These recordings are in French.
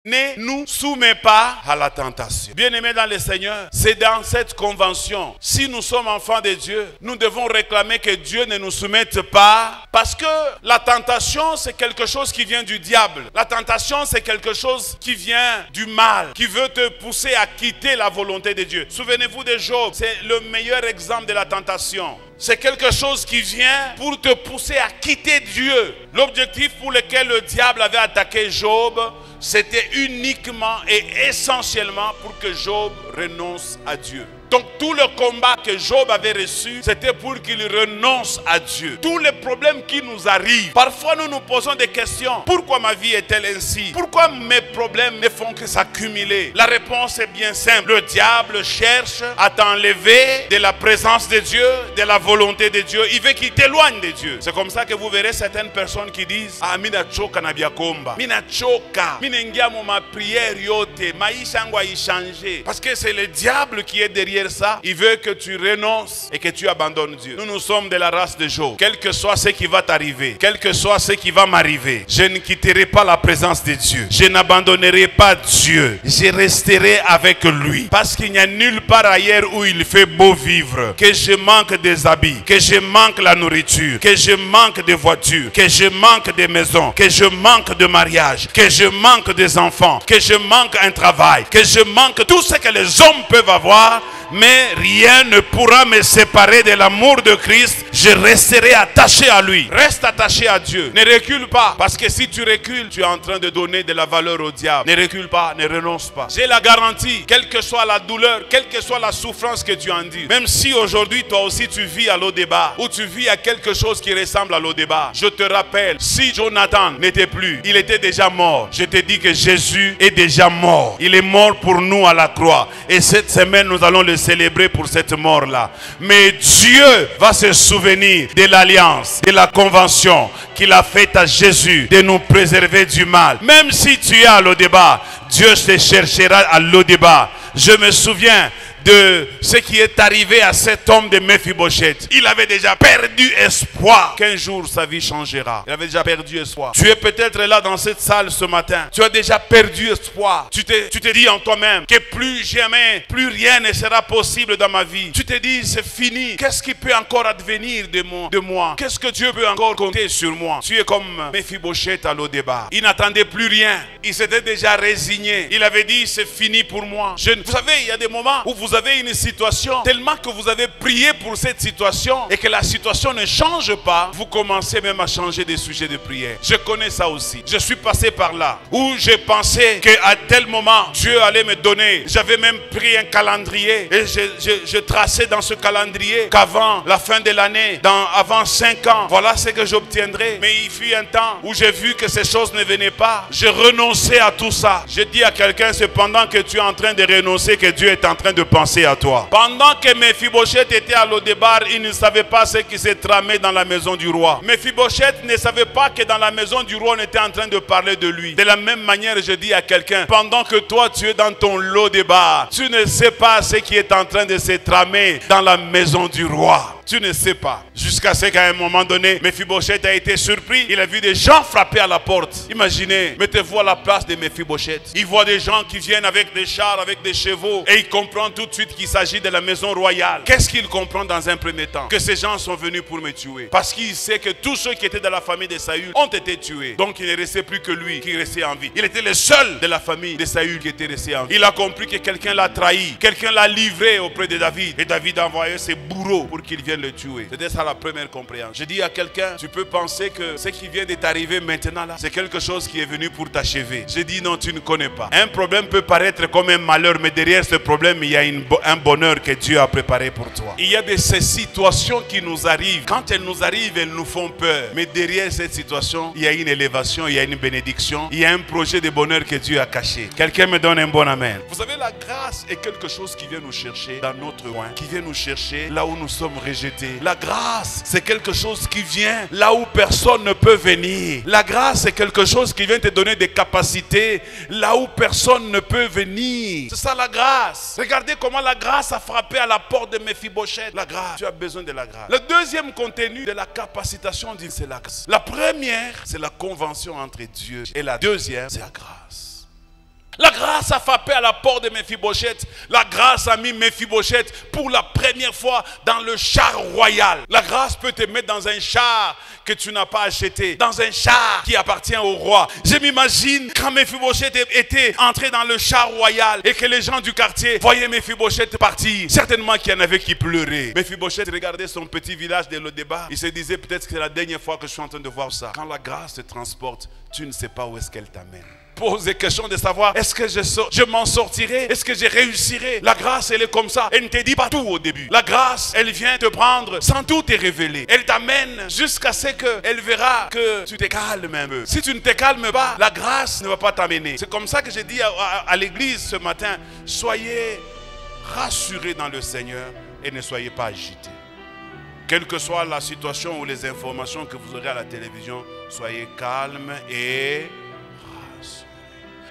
Ne nous soumets pas à la tentation. Bien-aimés dans le Seigneur, c'est dans cette convention. Si nous sommes enfants de Dieu, nous devons réclamer que Dieu ne nous soumette pas. Parce que la tentation, c'est quelque chose qui vient du diable. La tentation, c'est quelque chose qui vient du mal, qui veut te pousser à quitter la volonté de Dieu. Souvenez-vous de Job, c'est le meilleur exemple de la tentation. C'est quelque chose qui vient pour te pousser à quitter Dieu. L'objectif pour lequel le diable avait attaqué Job, c'était uniquement et essentiellement pour que Job renonce à Dieu. Donc tout le combat que Job avait reçu, c'était pour qu'il renonce à Dieu. Tous les problèmes qui nous arrivent, parfois nous nous posons des questions. Pourquoi ma vie est-elle ainsi? Pourquoi mes problèmes ne font que s'accumuler? La réponse est bien simple. Le diable cherche à t'enlever de la présence de Dieu, de la volonté de Dieu. Il veut qu'il t'éloigne de Dieu. C'est comme ça que vous verrez certaines personnes qui disent: ah, mina choka na biakomba, mina choka, mina ngiamo ma prière yote, maisha ngwa changer. Parce que c'est le diable qui est derrière ça. Il veut que tu renonces et que tu abandonnes Dieu. Nous sommes de la race de Job. Quel que soit ce qui va t'arriver, quel que soit ce qui va m'arriver, je ne quitterai pas la présence de Dieu. Je n'abandonnerai pas Dieu. Je resterai avec lui. Parce qu'il n'y a nulle part ailleurs où il fait beau vivre. Que je manque des habits, que je manque la nourriture, que je manque de voitures, que je manque de maisons, que je manque de mariage, que je manque des enfants, que je manque un travail, que je manque tout ce que les hommes peuvent avoir. Mais rien ne pourra me séparer de l'amour de Christ. Je resterai attaché à lui. Reste attaché à Dieu. Ne recule pas. Parce que si tu recules, tu es en train de donner de la valeur au diable. Ne recule pas, ne renonce pas. J'ai la garantie, quelle que soit la douleur, quelle que soit la souffrance que tu endures, même si aujourd'hui toi aussi tu vis à Lo-Debar, ou tu vis à quelque chose qui ressemble à Lo-Debar, je te rappelle, si Jonathan n'était plus, il était déjà mort. Je te dis que Jésus est déjà mort. Il est mort pour nous à la croix. Et cette semaine, nous allons le célébrer pour cette mort-là. Mais Dieu va se souvenir de l'alliance, de la convention qu'il a faite à Jésus de nous préserver du mal. Même si tu es à Lo-Debar, Dieu te cherchera à Lo-Debar. Je me souviens de ce qui est arrivé à cet homme de Mephibosheth. Il avait déjà perdu espoir qu'un jour sa vie changera. Il avait déjà perdu espoir. Tu es peut-être là dans cette salle ce matin. Tu as déjà perdu espoir. Tu te dis en toi-même que plus jamais, plus rien ne sera possible dans ma vie. Tu te dis c'est fini. Qu'est-ce qui peut encore advenir de moi? Qu'est-ce que Dieu peut encore compter sur moi? Tu es comme Mephibosheth à Lo-Debar. Il n'attendait plus rien. Il s'était déjà résigné. Il avait dit c'est fini pour moi. Vous savez, il y a des moments où vous avez une situation, tellement que vous avez prié pour cette situation et que la situation ne change pas, vous commencez même à changer des sujets de prière. Je connais ça aussi. Je suis passé par là où j'ai pensé qu'à tel moment Dieu allait me donner. J'avais même pris un calendrier et je traçais dans ce calendrier qu'avant la fin de l'année, avant 5 ans, voilà ce que j'obtiendrai. Mais il fut un temps où j'ai vu que ces choses ne venaient pas. Je renonçais à tout ça. Je dis à quelqu'un, c'est pendant que tu es en train de renoncer que Dieu est en train de penser à toi. Pendant que Mephibosheth était à Lo-Debar, il ne savait pas ce qui s'est tramé dans la maison du roi. Mephibosheth ne savait pas que dans la maison du roi on était en train de parler de lui. De la même manière, je dis à quelqu'un, pendant que toi tu es dans ton Lo-Debar, tu ne sais pas ce qui est en train de se tramer dans la maison du roi. Tu ne sais pas. Jusqu'à ce qu'à un moment donné, Mephibosheth a été surpris. Il a vu des gens frapper à la porte. Imaginez, mettez-vous à la place de Mephibosheth. Il voit des gens qui viennent avec des chars, avec des chevaux. Et il comprend tout de suite qu'il s'agit de la maison royale. Qu'est-ce qu'il comprend dans un premier temps? Que ces gens sont venus pour me tuer. Parce qu'il sait que tous ceux qui étaient dans la famille de Saül ont été tués. Donc il ne restait plus que lui qui restait en vie. Il était le seul de la famille de Saül qui était resté en vie. Il a compris que quelqu'un l'a trahi. Quelqu'un l'a livré auprès de David. Et David a envoyé ses bourreaux pour qu'ils viennent le tuer. C'était ça la première compréhension. Je dis à quelqu'un, tu peux penser que ce qui vient de t'arriver maintenant là, c'est quelque chose qui est venu pour t'achever. Je dis non, tu ne connais pas. Un problème peut paraître comme un malheur, mais derrière ce problème, il y a un bonheur que Dieu a préparé pour toi. Il y a de ces situations qui nous arrivent. Quand elles nous arrivent, elles nous font peur. Mais derrière cette situation, il y a une élévation, il y a une bénédiction, il y a un projet de bonheur que Dieu a caché. Quelqu'un me donne un bon amen. Vous savez, la grâce est quelque chose qui vient nous chercher dans notre coin, qui vient nous chercher là où nous sommes rejetés. La grâce, c'est quelque chose qui vient là où personne ne peut venir. La grâce, c'est quelque chose qui vient te donner des capacités là où personne ne peut venir. C'est ça la grâce. Regardez comment la grâce a frappé à la porte de Mephibosheth. La grâce, tu as besoin de la grâce. Le deuxième contenu de la capacitation, c'est la grâce. La première, c'est la convention entre Dieu. Et la deuxième, c'est la grâce. grâce a frappé à la porte de Méphibosheth. La grâce a mis Méphibosheth pour la première fois dans le char royal. La grâce peut te mettre dans un char que tu n'as pas acheté, dans un char qui appartient au roi. Je m'imagine quand Méphibosheth était entré dans le char royal et que les gens du quartier voyaient Méphibosheth partir. Certainement qu'il y en avait qui pleuraient. Méphibosheth regardait son petit village de Lo-Débar. Il se disait peut-être que c'est la dernière fois que je suis en train de voir ça. Quand la grâce te transporte, tu ne sais pas où est-ce qu'elle t'amène. Pose des questions de savoir, est-ce que je m'en sortirai? Est-ce que je réussirai? La grâce, elle est comme ça. Elle ne te dit pas tout au début. La grâce, elle vient te prendre sans tout te révéler. Elle t'amène jusqu'à ce qu'elle verra que tu te calmes un peu. Si tu ne te calmes pas, la grâce ne va pas t'amener. C'est comme ça que j'ai dit à l'église ce matin, soyez rassurés dans le Seigneur et ne soyez pas agités. Quelle que soit la situation ou les informations que vous aurez à la télévision, soyez calmes et rassurés.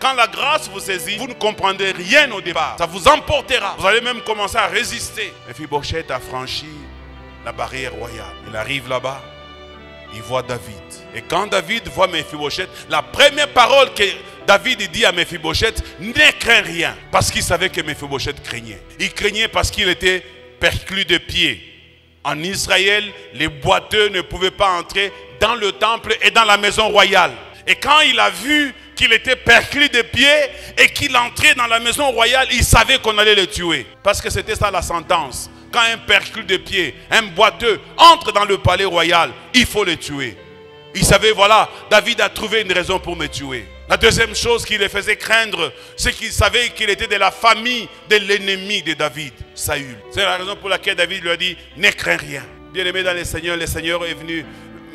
Quand la grâce vous saisit, vous ne comprendrez rien au départ. Ça vous emportera. Vous allez même commencer à résister. Méphibosheth a franchi la barrière royale. Il arrive là-bas, il voit David. Et quand David voit Méphibosheth, la première parole que David dit à Méphibosheth, ne crains rien. Parce qu'il savait que Méphibosheth craignait. Il craignait parce qu'il était perclus de pieds. En Israël, les boiteux ne pouvaient pas entrer dans le temple et dans la maison royale. Et quand il a vu qu'il était perclus de pieds et qu'il entrait dans la maison royale, il savait qu'on allait le tuer. Parce que c'était ça la sentence. Quand un perclus de pieds, un boiteux entre dans le palais royal, il faut le tuer. Il savait, voilà, David a trouvé une raison pour me tuer. La deuxième chose qui le faisait craindre, c'est qu'il savait qu'il était de la famille de l'ennemi de David, Saül. C'est la raison pour laquelle David lui a dit, ne crains rien. Bien-aimé dans le Seigneur est venu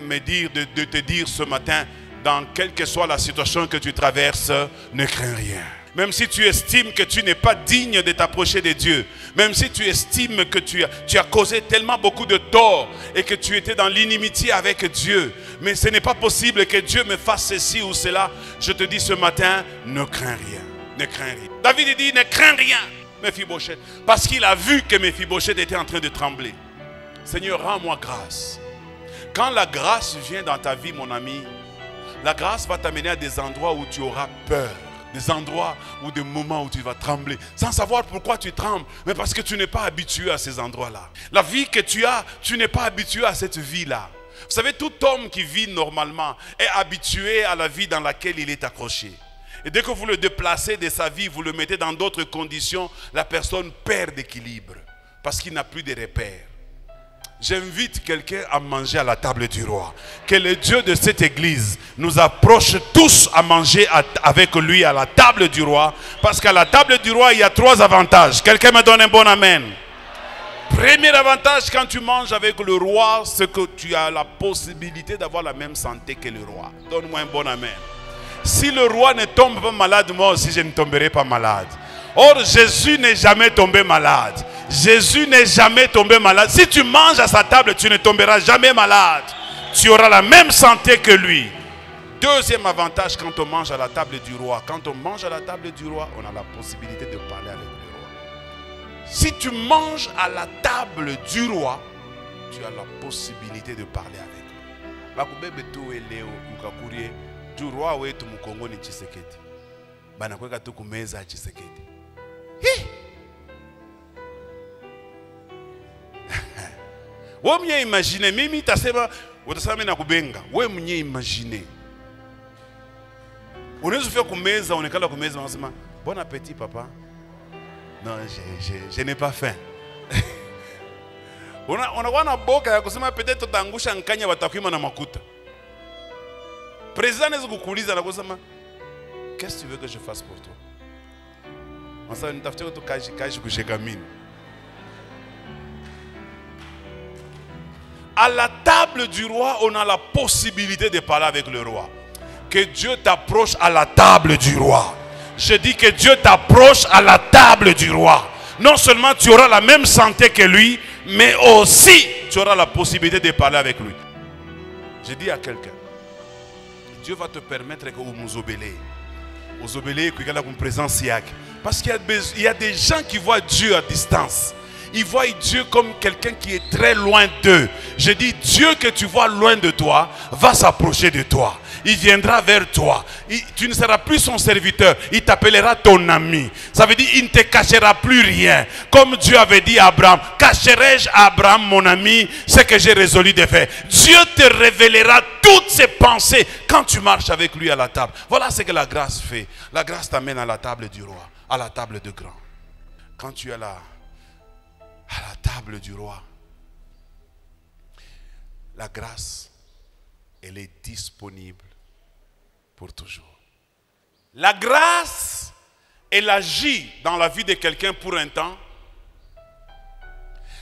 me dire, de te dire ce matin, dans quelle que soit la situation que tu traverses, ne crains rien. Même si tu estimes que tu n'es pas digne de t'approcher de Dieu, même si tu estimes que tu as causé tellement beaucoup de tort et que tu étais dans l'inimitié avec Dieu, mais ce n'est pas possible que Dieu me fasse ceci ou cela, je te dis ce matin, ne crains rien, ne crains rien. David dit, ne crains rien, Méphibosheth, parce qu'il a vu que Méphibosheth était en train de trembler. Seigneur, rends-moi grâce. Quand la grâce vient dans ta vie, mon ami, la grâce va t'amener à des endroits où tu auras peur. Des endroits ou des moments où tu vas trembler. Sans savoir pourquoi tu trembles. Mais parce que tu n'es pas habitué à ces endroits-là. La vie que tu as, tu n'es pas habitué à cette vie-là. Vous savez, tout homme qui vit normalement est habitué à la vie dans laquelle il est accroché. Et dès que vous le déplacez de sa vie, vous le mettez dans d'autres conditions, la personne perd d'équilibre. Parce qu'il n'a plus de repères. J'invite quelqu'un à manger à la table du roi. Que le Dieu de cette église nous approche tous à manger avec lui à la table du roi. Parce qu'à la table du roi, il y a 3 avantages. Quelqu'un me donne un bon amen. Premier avantage quand tu manges avec le roi, c'est que tu as la possibilité d'avoir la même santé que le roi. Donne-moi un bon amen. Si le roi ne tombe pas malade, moi aussi je ne tomberai pas malade. Or, Jésus n'est jamais tombé malade. Jésus n'est jamais tombé malade. Si tu manges à sa table, tu ne tomberas jamais malade. Tu auras la même santé que lui. Deuxième avantage quand on mange à la table du roi. Quand on mange à la table du roi, on a la possibilité de parler avec le roi. Si tu manges à la table du roi, tu as la possibilité de parler avec lui. Du roi wetu Mukongo ni Tshisekedi. Banakweka tu kumeza ya Tshisekedi. Wewe mwenye imagine, mimi tasema utasema na kubenga. Wewe mwenye imagine. Unaweza kufika kumeza, unekala kumeza unasema bon appétit papa. Non, je n'ai pas faim. Unakuwa na boka ya kusema peut-être utaangusha nkanya watakwima na makuta. Président anaweza kukuuliza na kusema qu'est-ce que tu veux que je fasse pour toi? Sasa nitafutie tu kaji kushekamini. À la table du roi, on a la possibilité de parler avec le roi. Que Dieu t'approche à la table du roi. Je dis que Dieu t'approche à la table du roi. Non seulement tu auras la même santé que lui, mais aussi tu auras la possibilité de parler avec lui. Je dis à quelqu'un, Dieu va te permettre que vous nous obéissiez. Vous obéissiez que vous présence. Parce qu'il y a des gens qui voient Dieu à distance. ils voient Dieu comme quelqu'un qui est très loin d'eux. Je dis, Dieu que tu vois loin de toi va s'approcher de toi. Il viendra vers toi. Tu ne seras plus son serviteur. Il t'appellera ton ami. Ça veut dire il ne te cachera plus rien. Comme Dieu avait dit à Abraham, cacherai-je à Abraham mon ami ce que j'ai résolu de faire. Dieu te révélera toutes ses pensées quand tu marches avec lui à la table. Voilà ce que la grâce fait. La grâce t'amène à la table du roi, à la table de grand. Quand tu es là, à la table du roi, la grâce, elle est disponible pour toujours. La grâce, elle agit dans la vie de quelqu'un pour un temps.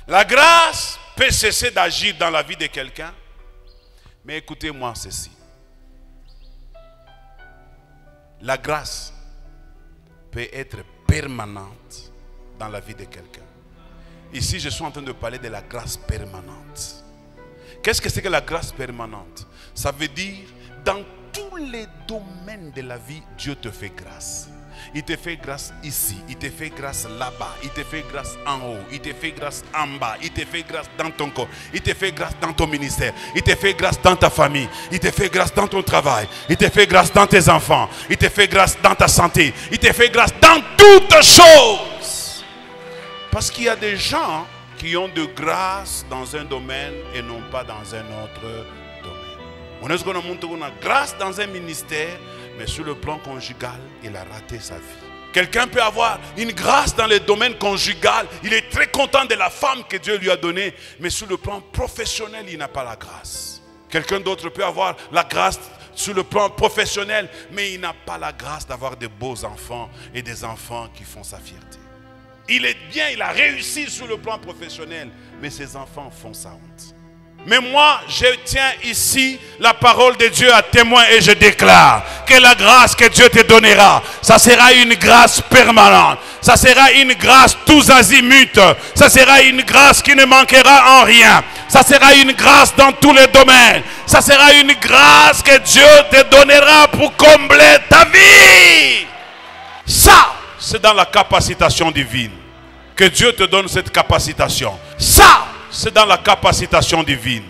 La grâce peut cesser d'agir dans la vie de quelqu'un. Mais écoutez-moi ceci. La grâce peut être permanente dans la vie de quelqu'un. Ici, je suis en train de parler de la grâce permanente. Qu'est-ce que c'est que la grâce permanente? Ça veut dire, dans tous les domaines de la vie, Dieu te fait grâce. Il te fait grâce ici, il te fait grâce là-bas, il te fait grâce en haut, il te fait grâce en bas, il te fait grâce dans ton corps, il te fait grâce dans ton ministère, il te fait grâce dans ta famille, il te fait grâce dans ton travail, il te fait grâce dans tes enfants, il te fait grâce dans ta santé, il te fait grâce dans toutes choses. Parce qu'il y a des gens qui ont de grâce dans un domaine et non pas dans un autre domaine. On est qu'on a grâce dans un ministère, mais sur le plan conjugal, il a raté sa vie. Quelqu'un peut avoir une grâce dans le domaine conjugal, il est très content de la femme que Dieu lui a donnée, mais sur le plan professionnel, il n'a pas la grâce. Quelqu'un d'autre peut avoir la grâce sur le plan professionnel, mais il n'a pas la grâce d'avoir de beaux enfants et des enfants qui font sa fierté. Il est bien, il a réussi sur le plan professionnel, mais ses enfants font sa honte. Mais moi, je tiens ici la parole de Dieu à témoin et je déclare que la grâce que Dieu te donnera, ça sera une grâce permanente. Ça sera une grâce tous azimuts. Ça sera une grâce qui ne manquera en rien. Ça sera une grâce dans tous les domaines. Ça sera une grâce que Dieu te donnera pour combler ta vie. Ça, c'est dans la capacitation divine. Que Dieu te donne cette capacitation. Ça, c'est dans la capacitation divine.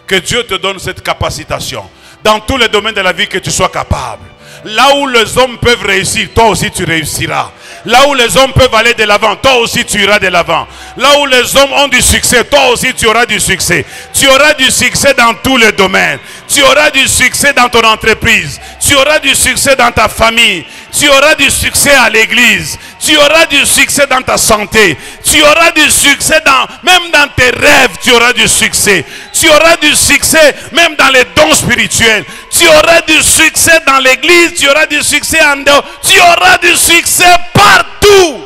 Que Dieu te donne cette capacitation. Dans tous les domaines de la vie, que tu sois capable. Là où les hommes peuvent réussir, toi aussi tu réussiras. Là où les hommes peuvent aller de l'avant, toi aussi tu iras de l'avant. Là où les hommes ont du succès, toi aussi tu auras du succès. Tu auras du succès dans tous les domaines. Tu auras du succès dans ton entreprise. Tu auras du succès dans ta famille. Tu auras du succès à l'église. Tu auras du succès dans ta santé. Tu auras du succès même dans tes rêves, tu auras du succès. Tu auras du succès même dans les dons spirituels. Tu auras du succès dans l'église. Tu auras du succès en dehors. Tu auras du succès partout.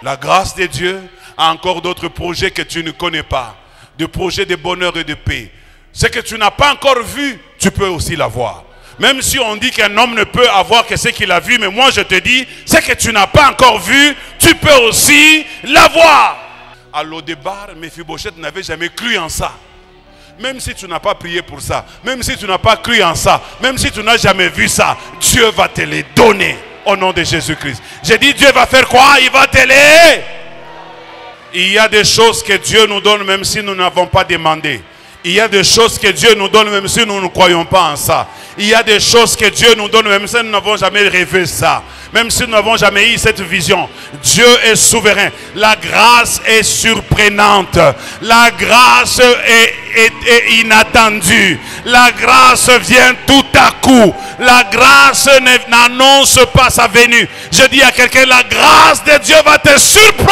La grâce de Dieu a encore d'autres projets que tu ne connais pas. Des projets de bonheur et de paix. Ce que tu n'as pas encore vu, tu peux aussi l'avoir. Même si on dit qu'un homme ne peut avoir que ce qu'il a vu, mais moi je te dis, ce que tu n'as pas encore vu, tu peux aussi l'avoir. À Lo-Débar, Mephibosheth n'avait jamais cru en ça. Même si tu n'as pas prié pour ça, même si tu n'as pas cru en ça, même si tu n'as jamais vu ça, Dieu va te les donner au nom de Jésus-Christ. J'ai dit Dieu va faire quoi? Il va te les... Il y a des choses que Dieu nous donne même si nous n'avons pas demandé. Il y a des choses que Dieu nous donne même si nous ne croyons pas en ça. Il y a des choses que Dieu nous donne même si nous n'avons jamais rêvé ça. Même si nous n'avons jamais eu cette vision. Dieu est souverain. La grâce est surprenante. La grâce est inattendue. La grâce vient tout à coup. La grâce n'annonce pas sa venue. Je dis à quelqu'un, la grâce de Dieu va te surprendre.